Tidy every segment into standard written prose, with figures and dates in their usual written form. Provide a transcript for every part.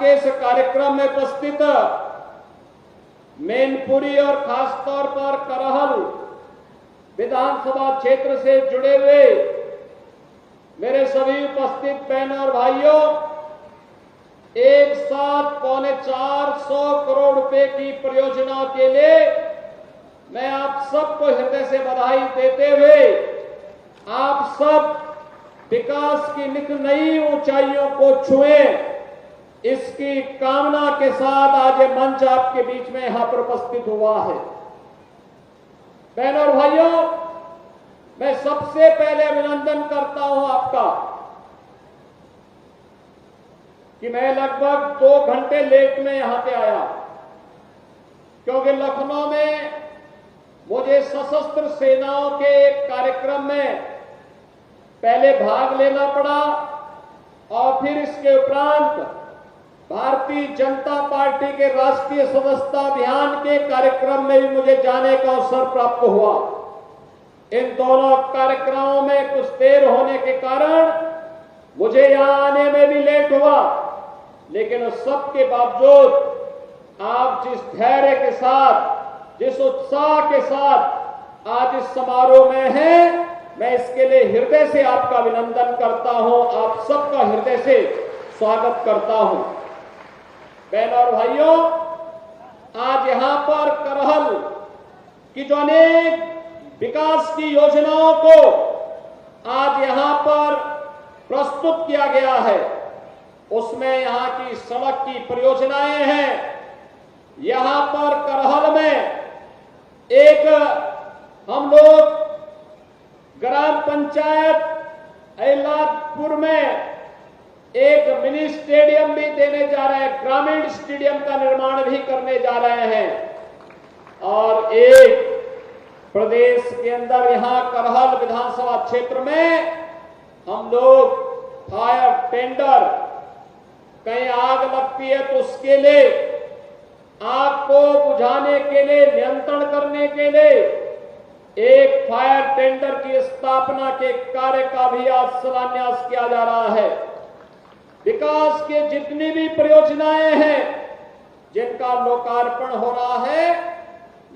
के इस कार्यक्रम में उपस्थित मैनपुरी और खासतौर पर करहल विधानसभा क्षेत्र से जुड़े हुए मेरे सभी उपस्थित बहनों और भाइयों, एक साथ 450 करोड़ रुपए की परियोजना के लिए मैं आप सबको हृदय से बधाई देते हुए आप सब विकास की नित नई ऊंचाइयों को छुएं, इसकी कामना के साथ आज ये मंच आपके बीच में यहां पर उपस्थित हुआ है। बहनों और भाइयों, मैं सबसे पहले अभिनंदन करता हूं आपका कि मैं लगभग 2 घंटे लेट में यहां पे आया, क्योंकि लखनऊ में मुझे सशस्त्र सेनाओं के एक कार्यक्रम में पहले भाग लेना पड़ा और फिर इसके उपरांत भारतीय जनता पार्टी के राष्ट्रीय सदस्यता अभियान के कार्यक्रम में भी मुझे जाने का अवसर प्राप्त हुआ। इन दोनों कार्यक्रमों में कुछ देर होने के कारण मुझे यहां आने में भी लेट हुआ, लेकिन उस सब के बावजूद आप जिस धैर्य के साथ, जिस उत्साह के साथ आज इस समारोह में हैं, मैं इसके लिए हृदय से आपका अभिनंदन करता हूं, आप सबका हृदय से स्वागत करता हूं। बहनों और भाइयों, आज यहां पर करहल की जो अनेक विकास की योजनाओं को आज यहां पर प्रस्तुत किया गया है, उसमें यहां की सड़क की परियोजनाएं हैं। यहां पर करहल में एक हम लोग ग्राम पंचायत एलादपुर में एक मिनी स्टेडियम भी देने जा रहे हैं, ग्रामीण स्टेडियम का निर्माण भी करने जा रहे हैं। और एक प्रदेश के अंदर यहां करहल विधानसभा क्षेत्र में हम लोग फायर टेंडर, कहीं आग लगती है तो उसके लिए आग को बुझाने के लिए, नियंत्रण करने के लिए एक फायर टेंडर की स्थापना के कार्य का भी आज शिलान्यास किया जा रहा है। विकास के जितनी भी परियोजनाएं हैं जिनका लोकार्पण हो रहा है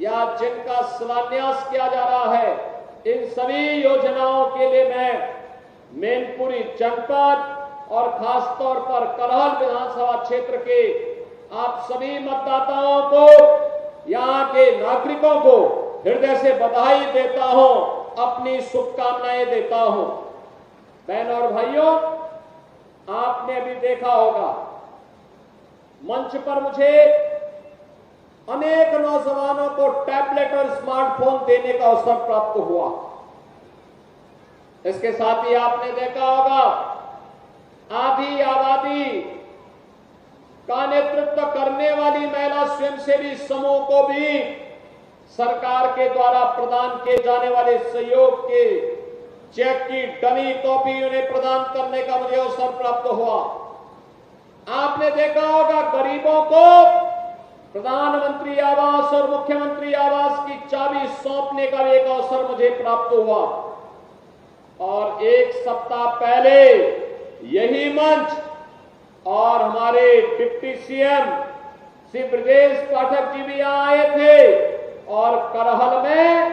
या जिनका शिलान्यास किया जा रहा है, इन सभी योजनाओं के लिए मैं मैनपुरी जनपद और खासतौर पर करहल विधानसभा क्षेत्र के आप सभी मतदाताओं को, यहां के नागरिकों को हृदय से बधाई देता हूं, अपनी शुभकामनाएं देता हूं। बहनों और भाइयों, आपने अभी देखा होगा मंच पर मुझे अनेक नौजवानों को टैबलेट और स्मार्टफोन देने का अवसर प्राप्त हुआ। इसके साथ ही आपने देखा होगा आधी आबादी का नेतृत्व करने वाली महिला स्वयंसेवी समूह को भी सरकार के द्वारा प्रदान किए जाने वाले सहयोग के चेक की डमी कॉपी उन्हें प्रदान करने का मुझे अवसर प्राप्त हुआ। आपने देखा होगा गरीबों को प्रधानमंत्री आवास और मुख्यमंत्री आवास की चाबी सौंपने का एक अवसर मुझे प्राप्त हुआ। और एक सप्ताह पहले यही मंच और हमारे डिप्टी सीएम श्री ब्रजेश पाठक जी भी यहां आए थे और करहल में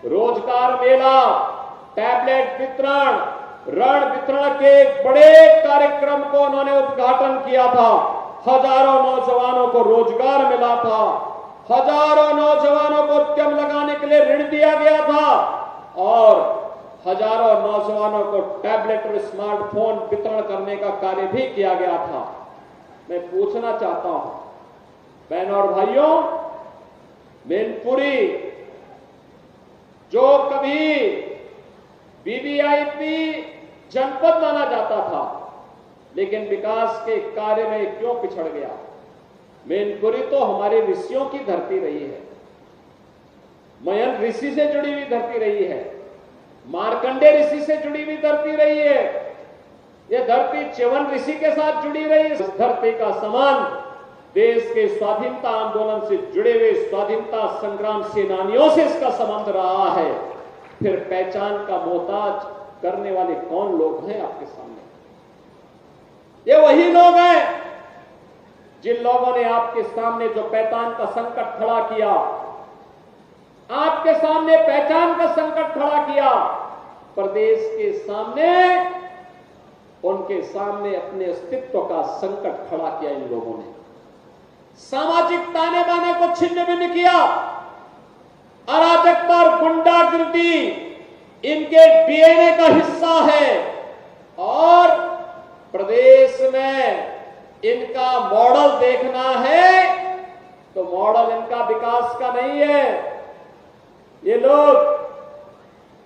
रोजगार मेला, टैबलेट वितरण, ऋण वितरण के बड़े कार्यक्रम को उन्होंने उद्घाटन किया था। हजारों नौजवानों को रोजगार मिला था, हजारों नौजवानों को उद्यम लगाने के लिए ऋण दिया गया था और हजारों नौजवानों को टैबलेट और स्मार्टफोन वितरण करने का कार्य भी किया गया था। मैं पूछना चाहता हूं बहनों और भाइयों, मैनपुरी जो कभी वीवीआईपी जनपद माना जाता था, लेकिन विकास के कार्य में क्यों पिछड़ गया? मैनपुरी तो हमारे ऋषियों की धरती रही है, मयन ऋषि से जुड़ी हुई धरती रही है, मार्कंडे ऋषि से जुड़ी हुई धरती रही है, यह धरती च्यवन ऋषि के साथ जुड़ी रही। इस धरती का समान देश के स्वाधीनता आंदोलन से जुड़े हुए स्वाधीनता संग्राम सेनानियों से इसका संबंध रहा है। फिर पहचान का मोहताज करने वाले कौन लोग हैं आपके सामने? ये वही लोग हैं जिन लोगों ने आपके सामने जो पहचान का संकट खड़ा किया, आपके सामने पहचान का संकट खड़ा किया, प्रदेश के सामने, उनके सामने अपने अस्तित्व का संकट खड़ा किया इन लोगों ने। सामाजिक ताने बाने को छिन्न भिन्न किया। अराजकता और गुंडागिर्दी इनके डीएनए का हिस्सा है और प्रदेश में इनका मॉडल देखना है तो मॉडल इनका विकास का नहीं है। ये लोग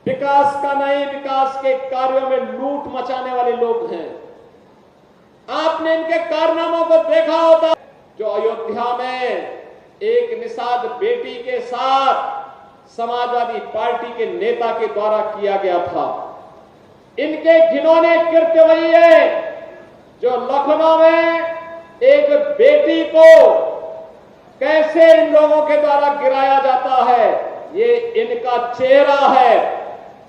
विकास का नहीं, विकास के कार्यों में लूट मचाने वाले लोग हैं। आपने इनके कारनामों को देखा होता, जो अयोध्या में एक निषाद बेटी के साथ समाजवादी पार्टी के नेता के द्वारा किया गया था। इनके घिनौने कृत्य वही है जो लखनऊ में एक बेटी को कैसे इन लोगों के द्वारा गिराया जाता है, ये इनका चेहरा है।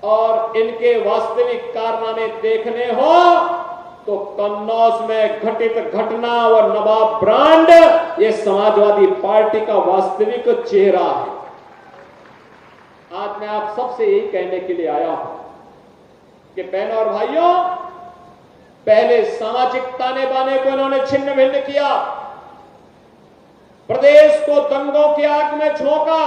और इनके वास्तविक कारनामे देखने हो तो कन्नौज में घटित घटना और नवाब ब्रांड ये समाजवादी पार्टी का वास्तविक चेहरा है। आज मैं आप सबसे यही कहने के लिए आया हूं कि बहनों और भाइयों, पहले सामाजिक ताने बाने को इन्होंने छिन्न भिन्न किया, प्रदेश को दंगों की आग में झोंका,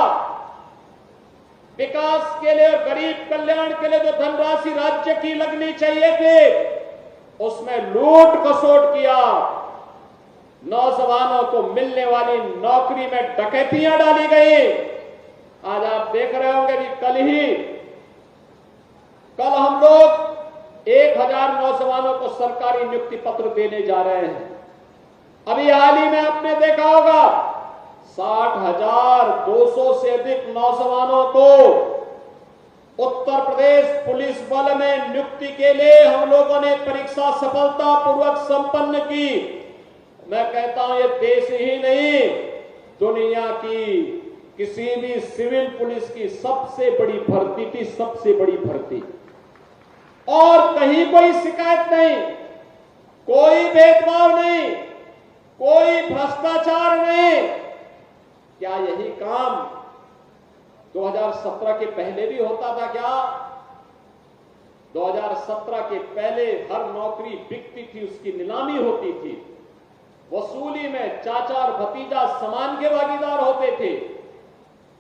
विकास के लिए और गरीब कल्याण के लिए जो धनराशि राज्य की लगनी चाहिए थी उसमें लूट खसोट किया, नौजवानों को मिलने वाली नौकरी में डकैतियां डाली गई। आज आप देख रहे होंगे कि कल हम लोग 1000 नौजवानों को सरकारी नियुक्ति पत्र देने जा रहे हैं। अभी हाल ही में आपने देखा होगा 60,200 से अधिक नौजवानों को उत्तर प्रदेश पुलिस बल में नियुक्ति के लिए हम लोगों ने परीक्षा सफलतापूर्वक संपन्न की। मैं कहता हूं ये देश ही नहीं, दुनिया की किसी भी सिविल पुलिस की सबसे बड़ी भर्ती थी, सबसे बड़ी भर्ती। और कहीं कोई शिकायत नहीं, कोई भेदभाव नहीं, कोई भ्रष्टाचार नहीं। क्या यही काम 2017 के पहले भी होता था क्या? 2017 के पहले हर नौकरी बिकती थी, उसकी नीलामी होती थी, वसूली में चाचा और भतीजा समान के भागीदार होते थे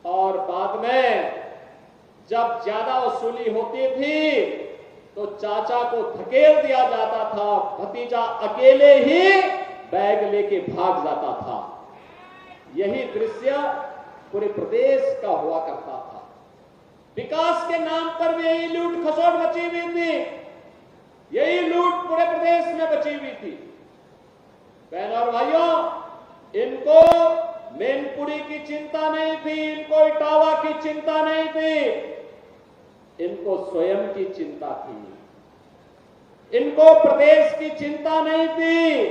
और बाद में जब ज्यादा वसूली होती थी तो चाचा को धकेल दिया जाता था, भतीजा अकेले ही बैग लेके भाग जाता था। यही दृश्य पूरे प्रदेश का हुआ करता था। विकास के नाम पर भी यही लूट खसोट मची हुई थी, यही लूट पूरे प्रदेश में बची हुई थी। बहनों और भाइयों, इनको मैनपुरी की चिंता नहीं थी, इनको इटावा की चिंता नहीं थी, इनको स्वयं की चिंता थी। इनको प्रदेश की चिंता नहीं थी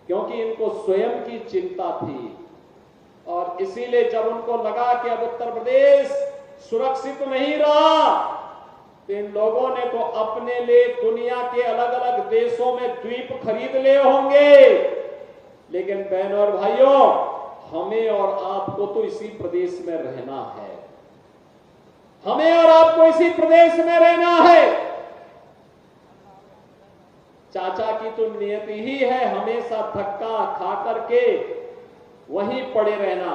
क्योंकि इनको स्वयं की चिंता थी। और इसीलिए जब उनको लगा कि अब उत्तर प्रदेश सुरक्षित नहीं रहा तो इन लोगों ने तो अपने लिए दुनिया के अलग अलग देशों में द्वीप खरीद लिए होंगे। लेकिन बहनों और भाइयों, हमें और आपको तो इसी प्रदेश में रहना है, हमें और आपको इसी प्रदेश में रहना है। चाचा की तो नियति ही है हमेशा धक्का खा करके वहीं पड़े रहना।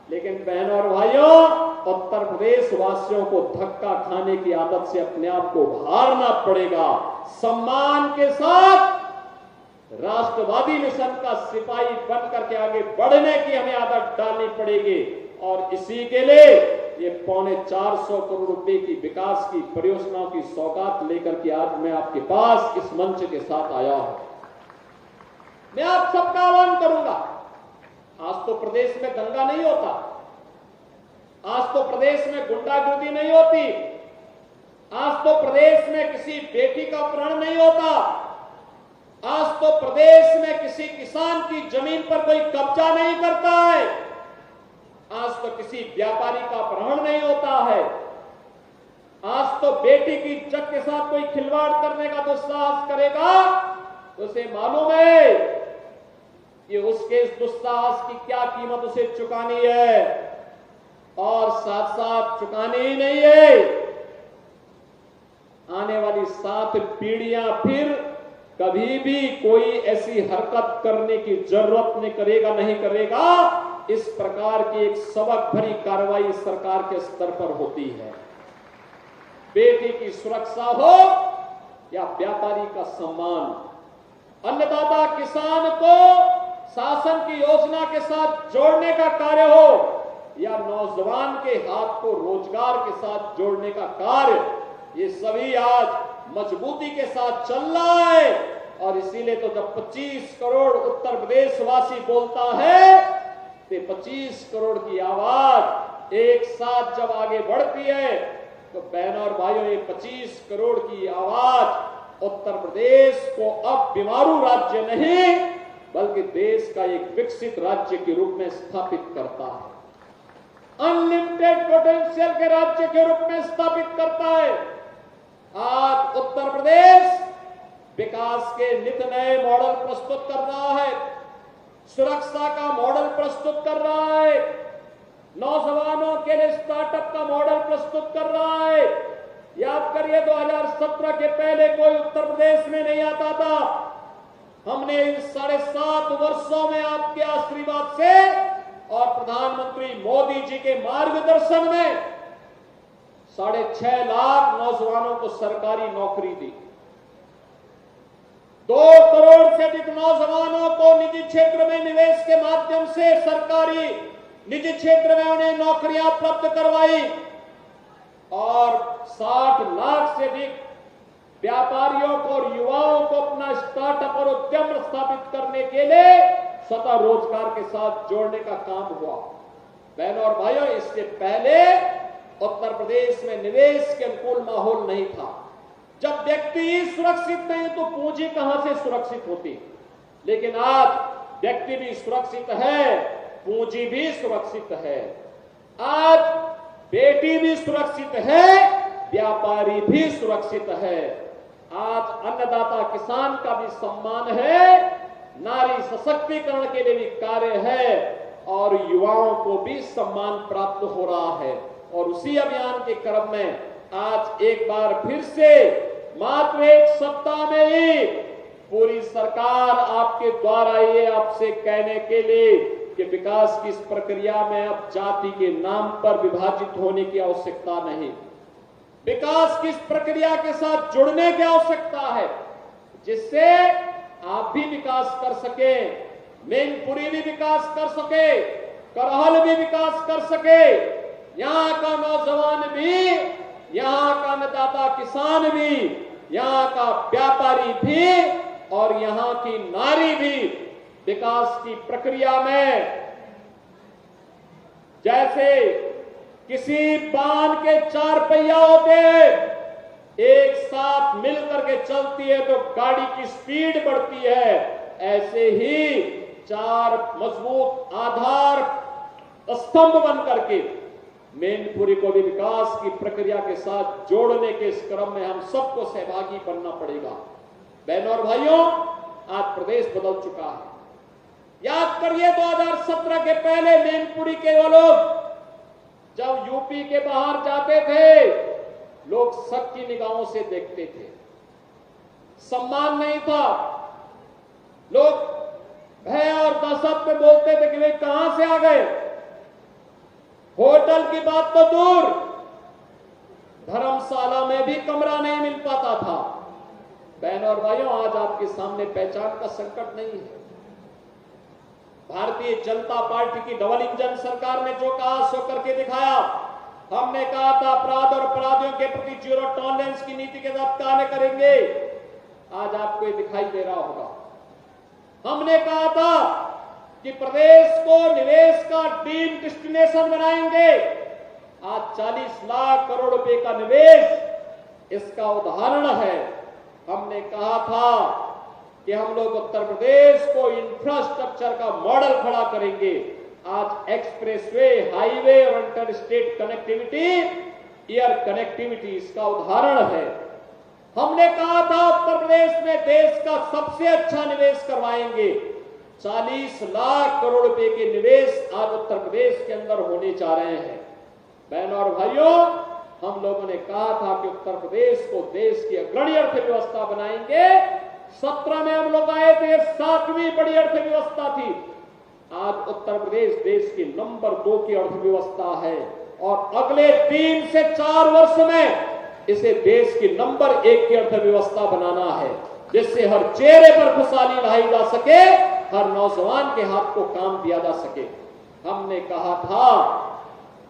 लेकिन बहनों और भाइयों, उत्तर प्रदेश वासियों को धक्का खाने की आदत से अपने आप को उभारना पड़ेगा। सम्मान के साथ राष्ट्रवादी मिशन का सिपाही बन करके आगे बढ़ने की हमें आदत डालनी पड़ेगी। और इसी के लिए ये 450 करोड़ रुपए की विकास की परियोजनाओं की सौगात लेकर के आज मैं आपके पास इस मंच के साथ आया हूं। मैं आप सबका आह्वान करूंगा, आज तो प्रदेश में दंगा नहीं होता, आज तो प्रदेश में गुंडागर्दी नहीं होती, आज तो प्रदेश में किसी बेटी का अपहरण नहीं होता, आज तो प्रदेश में किसी किसान की जमीन पर कोई कब्जा नहीं करता है, आज तो किसी व्यापारी का अपहरण नहीं होता है, आज तो बेटी की इज्जत के साथ कोई खिलवाड़ करने का जो साहस करेगा तो उसे मालूम है कि उसके इस दुस्साहस की क्या कीमत उसे चुकानी है, और साथ साथ चुकानी ही नहीं है, आने वाली 7 पीढ़ियां फिर कभी भी कोई ऐसी हरकत करने की जरूरत नहीं करेगा। इस प्रकार की एक सबक भरी कार्रवाई सरकार के स्तर पर होती है। बेटी की सुरक्षा हो या व्यापारी का सम्मान, अन्नदाता किसान को शासन की योजना के साथ जोड़ने का कार्य हो या नौजवान के हाथ को रोजगार के साथ जोड़ने का कार्य, ये सभी आज मजबूती के साथ चल रहा है। और इसीलिए तो जब 25 करोड़ उत्तर प्रदेश वासी बोलता है तो 25 करोड़ की आवाज एक साथ जब आगे बढ़ती है तो बहनों और भाइयों, ये 25 करोड़ की आवाज उत्तर प्रदेश को अब बीमारू राज्य नहीं बल्कि देश का एक विकसित राज्य के रूप में स्थापित करता है, अनलिमिटेड पोटेंशियल के राज्य के रूप में स्थापित करता है। आज उत्तर प्रदेश विकास के नित नए मॉडल प्रस्तुत कर रहा है, सुरक्षा का मॉडल प्रस्तुत कर रहा है, नौजवानों के लिए स्टार्टअप का मॉडल प्रस्तुत कर रहा है। याद करिए 2017 के पहले कोई उत्तर प्रदेश में नहीं आता था। हमने इन 7.5 वर्षों में आपके आशीर्वाद से और प्रधानमंत्री मोदी जी के मार्गदर्शन में 6.5 लाख नौजवानों को सरकारी नौकरी दी, 2 करोड़ से अधिक नौजवानों को निजी क्षेत्र में निवेश के माध्यम से सरकारी निजी क्षेत्र में उन्हें नौकरियां प्राप्त करवाई और 60 लाख से अधिक व्यापारियों को और युवाओं को अपना स्टार्टअप और उद्यम स्थापित करने के लिए स्वतः रोजगार के साथ जोड़ने का काम हुआ। बहनों और भाइयों, इससे पहले उत्तर प्रदेश में निवेश के अनुकूल माहौल नहीं था। जब व्यक्ति ही सुरक्षित नहीं तो पूंजी कहां से सुरक्षित होती। लेकिन आज व्यक्ति भी सुरक्षित है, पूंजी भी सुरक्षित है, आज बेटी भी सुरक्षित है, व्यापारी भी सुरक्षित है, आज अन्नदाता किसान का भी सम्मान है, नारी सशक्तिकरण के लिए भी कार्य है और युवाओं को भी सम्मान प्राप्त हो रहा है। और उसी अभियान के क्रम में आज एक बार फिर से मात्र 1 सप्ताह में ही पूरी सरकार आपके द्वारा ये आपसे कहने के लिए कि विकास की इस प्रक्रिया में अब जाति के नाम पर विभाजित होने की आवश्यकता नहीं, विकास की इस प्रक्रिया के साथ जुड़ने की आवश्यकता है, जिससे आप भी विकास कर सके, मैनपुरी भी विकास कर सके, करहल भी विकास कर सके, यहां का नौजवान भी, यहां का अन्नदाता किसान भी, यहां का व्यापारी भी और यहां की नारी भी विकास की प्रक्रिया में जैसे किसी वाहन के 4 पहिया होते हैं, एक साथ मिलकर के चलती है तो गाड़ी की स्पीड बढ़ती है, ऐसे ही 4 मजबूत आधार स्तंभ बन करके मैनपुरी को भी विकास की प्रक्रिया के साथ जोड़ने के इस क्रम में हम सबको सहभागी बनना पड़ेगा। बहनों और भाइयों, आज प्रदेश बदल चुका है। याद करिए 2017 के पहले मैनपुरी के वो लोग जब यूपी के बाहर जाते थे, लोग शक की निगाहों से देखते थे, सम्मान नहीं था, लोग भय और दहशत में बोलते थे कि वे कहां से आ गए। होटल की बात तो दूर, धर्मशाला में भी कमरा नहीं मिल पाता था। बहनों और भाइयों, आज आपके सामने पहचान का संकट नहीं है। भारतीय जनता पार्टी की डबल इंजन सरकार ने जो कहा सो करके दिखाया। हमने कहा था अपराध और अपराधियों के प्रति 0 टॉलरेंस की नीति के साथ कार्य करेंगे, आज आपको ये दिखाई दे रहा होगा। हमने कहा था कि प्रदेश को निवेश का ड्रीम डेस्टिनेशन बनाएंगे, आज 40 लाख करोड़ रुपए का निवेश इसका उदाहरण है। हमने कहा था कि हम लोग उत्तर प्रदेश को इंफ्रास्ट्रक्चर का मॉडल खड़ा करेंगे, आज एक्सप्रेसवे, हाईवे और inter state connectivity, air connectivity इसका उदाहरण है। हमने कहा था उत्तर प्रदेश में देश का सबसे अच्छा निवेश करवाएंगे, 40 लाख करोड़ रुपए के निवेश आज उत्तर प्रदेश के अंदर होने जा रहे हैं। बहनों और भाइयों, हम लोगों ने कहा था कि उत्तर प्रदेश को देश की अग्रणी अर्थव्यवस्था बनाएंगे। 17 में हम लोग आए थे, 7वीं बड़ी अर्थव्यवस्था थी। आज उत्तर प्रदेश देश की नंबर 2 की अर्थव्यवस्था है और अगले 3 से 4 वर्ष में इसे देश की नंबर 1 की अर्थव्यवस्था बनाना है, जिससे हर चेहरे पर खुशहाली लाई जा सके, हर नौजवान के हाथ को काम दिया जा सके। हमने कहा था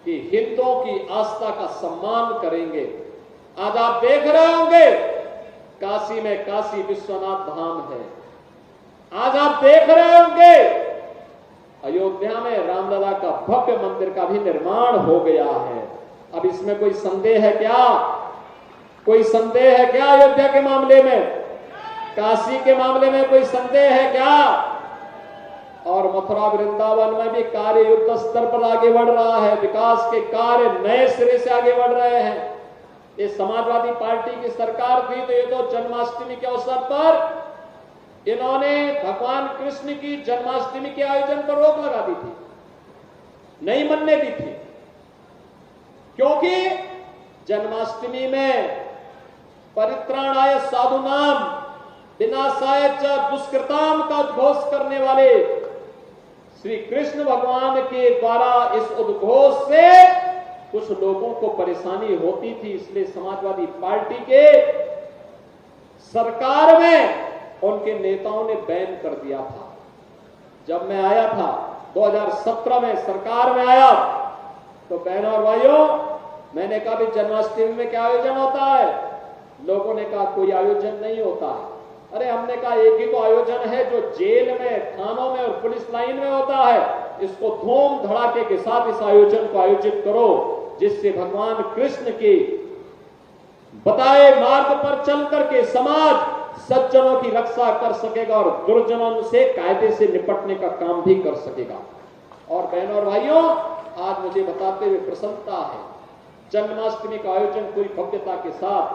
कि हिंदुओं की आस्था का सम्मान करेंगे। आज आप देख रहे होंगे काशी में काशी विश्वनाथ धाम है। आज आप देख रहे होंगे अयोध्या में रामलला का भव्य मंदिर का भी निर्माण हो गया है। अब इसमें कोई संदेह है क्या? कोई संदेह है क्या? अयोध्या के मामले में, काशी के मामले में कोई संदेह है क्या? और मथुरा वृंदावन में भी कार्य युद्ध स्तर पर आगे बढ़ रहा है। विकास के कार्य नए सिरे से आगे बढ़ रहे हैं। ये समाजवादी पार्टी की सरकार थी तो ये तो जन्माष्टमी के अवसर पर इन्होंने भगवान कृष्ण की जन्माष्टमी के आयोजन पर रोक लगा दी थी, नहीं मनने दी थी, क्योंकि जन्माष्टमी में परित्राणाय साधुनाम विनाशाय च दुष्कृताम का उद्घोष करने वाले श्री कृष्ण भगवान के द्वारा इस उद्घोष से कुछ लोगों को परेशानी होती थी, इसलिए समाजवादी पार्टी के सरकार में उनके नेताओं ने बैन कर दिया था। जब मैं आया था 2017 में सरकार में आया तो बहनों और भाइयों, मैंने कहा भी जन्माष्टमी में क्या आयोजन होता है? लोगों ने कहा कोई आयोजन नहीं होता है। अरे हमने कहा एक ही तो आयोजन है जो जेल में, थानों में और पुलिस लाइन में होता है। इसको धूम धड़ाके के साथ इस आयोजन को आयोजित करो, जिससे भगवान कृष्ण के बताए मार्ग पर चल करके समाज सज्जनों की रक्षा कर सकेगा और दुर्जनों से कायदे से निपटने का काम भी कर सकेगा। और बहनों और भाइयों, आज मुझे बताते हुए प्रसन्नता है, जन्माष्टमी का आयोजन पूरी भव्यता के साथ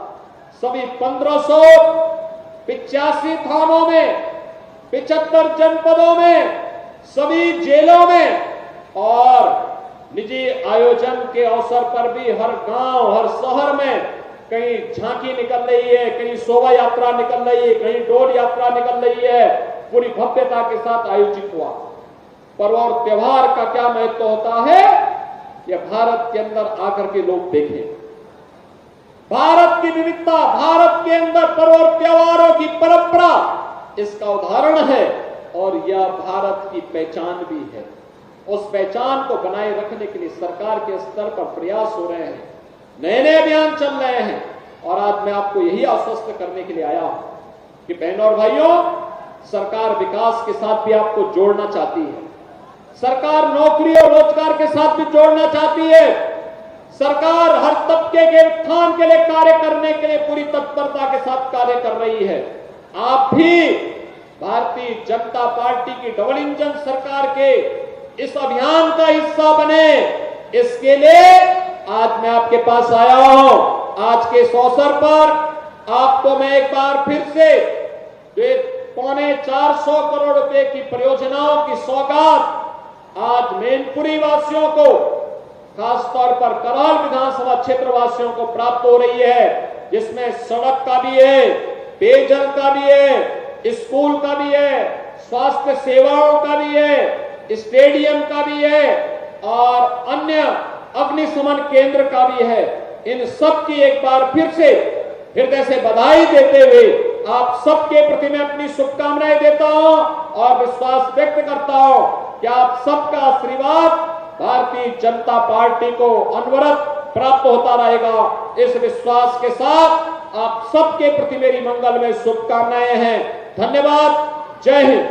सभी 1585 थानों में, 75 जनपदों में, सभी जेलों में और निजी आयोजन के अवसर पर भी हर गांव, हर शहर में कहीं झांकी निकल रही है, कहीं शोभा यात्रा निकल रही है, कहीं डोल यात्रा निकल रही है, पूरी भव्यता के साथ आयोजित हुआ। पर्व और त्योहार का क्या महत्व होता है, यह भारत के अंदर आकर के लोग देखें। भारत की विविधता, भारत के अंदर पर्व और त्योहारों की परंपरा इसका उदाहरण है और यह भारत की पहचान भी है। उस पहचान को बनाए रखने के लिए सरकार के स्तर पर प्रयास हो रहे हैं, नए नए अभियान चल रहे हैं। और आज मैं आपको यही आश्वस्त करने के लिए आया हूं कि बहनों और भाइयों, सरकार विकास के साथ भी आपको जोड़ना चाहती है। सरकार नौकरी और रोजगार के साथ भी जोड़ना चाहती है। सरकार हर तबके के उत्थान के लिए कार्य करने के लिए पूरी तत्परता के साथ कार्य कर रही है। आप भी भारतीय जनता पार्टी की डबल इंजन सरकार के इस अभियान का हिस्सा बने, इसके लिए आज मैं आपके पास आया हूं। आज के इस अवसर पर आपको मैं एक बार फिर से 450 करोड़ रुपए की परियोजनाओं की सौगात आज मैनपुरी वासियों को, खासतौर पर कराल विधानसभा क्षेत्र वासियों को प्राप्त हो रही है, जिसमें सड़क का भी है, पेयजल का भी है, स्कूल का भी है, स्वास्थ्य सेवाओं का भी है, स्टेडियम का भी है और अन्य अग्निशमन केंद्र का भी है। इन सब की एक बार फिर से हृदय से बधाई देते हुए आप सबके प्रति मैं अपनी शुभकामनाएं देता हूं और विश्वास व्यक्त करता हूं कि आप सबका आशीर्वाद भारतीय जनता पार्टी को अनवरत प्राप्त होता रहेगा। इस विश्वास के साथ आप सबके प्रति मेरी मंगलमय शुभकामनाएं हैं। धन्यवाद। जय हिंद।